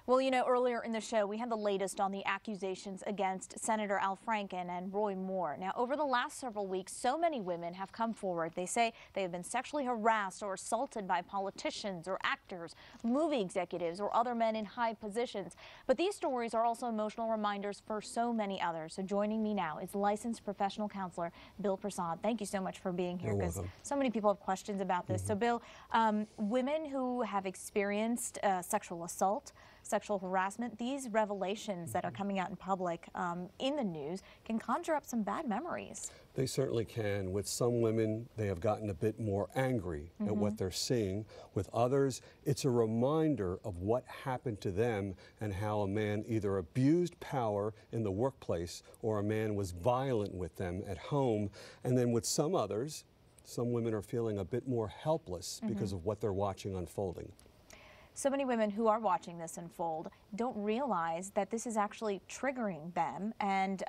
Well, you know, earlier in the show, we had the latest on the accusations against Senator Al Franken and Roy Moore. Now, over the last several weeks, so many women have come forward. They say they have been sexually harassed or assaulted by politicians or actors, movie executives, or other men in high positions. But these stories are also emotional reminders for so many others. So joining me now is licensed professional counselor Bill Prasad. Thank you so much for being here, because so many people have questions about this. So, Bill, women who have experienced sexual assault, sexual harassment, these revelations that are coming out in public in the news can conjure up some bad memories. They certainly can. With some women, they have gotten a bit more angry at what they're seeing. With others, it's a reminder of what happened to them and how a man either abused power in the workplace or a man was violent with them at home. And then with some others, some women are feeling a bit more helpless because of what they're watching unfolding. So many women who are watching this unfold don't realize that this is actually triggering them, and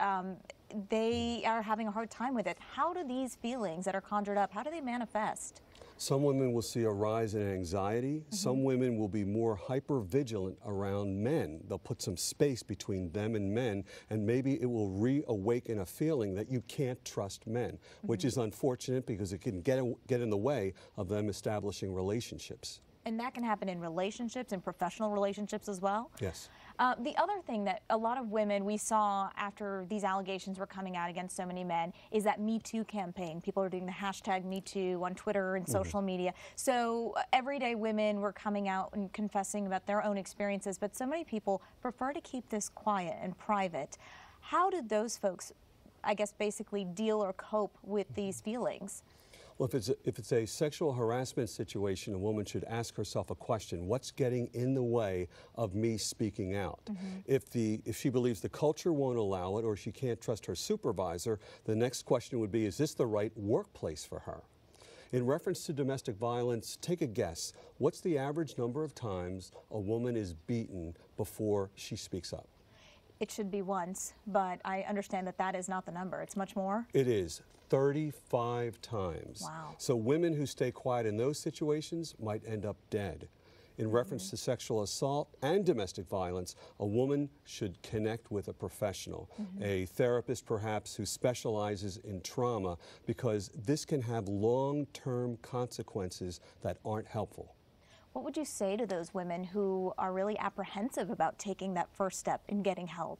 they are having a hard time with it. How do these feelings that are conjured up, how do they manifest? Some women will see a rise in anxiety. Some women will be more hypervigilant around men. They'll put some space between them and men, and maybe it will reawaken a feeling that you can't trust men, which is unfortunate because it can get in the way of them establishing relationships. And that can happen in relationships and professional relationships as well? Yes. The other thing that a lot of women we saw after these allegations were coming out against so many men is that Me Too campaign. People are doing the hashtag Me Too on Twitter and social media. So everyday women were coming out and confessing about their own experiences, but so many people prefer to keep this quiet and private. How did those folks, I guess, basically deal or cope with these feelings? Well, if it's a sexual harassment situation, a woman should ask herself a question: what's getting in the way of me speaking out? If she believes the culture won't allow it, or she can't trust her supervisor, the next question would be, is this the right workplace for her? In reference to domestic violence, take a guess. What's the average number of times a woman is beaten before she speaks up? It should be once, but I understand that that is not the number. It's much more? It is 35 times. Wow. So women who stay quiet in those situations might end up dead. In reference to sexual assault and domestic violence, a woman should connect with a professional, a therapist perhaps who specializes in trauma, because this can have long-term consequences that aren't helpful. What would you say to those women who are really apprehensive about taking that first step in getting help?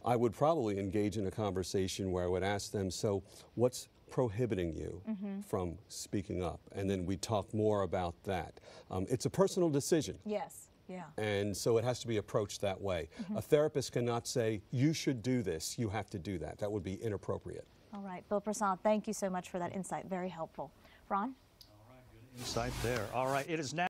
I would probably engage in a conversation where I would ask them, so what's prohibiting you from speaking up? And then we talk more about that. It's a personal decision. Yes. Yeah. And so it has to be approached that way. A therapist cannot say, you should do this, you have to do that. That would be inappropriate. All right. Bill Prasad, thank you so much for that insight. Very helpful. Ron? All right, good insight there. All right, it is now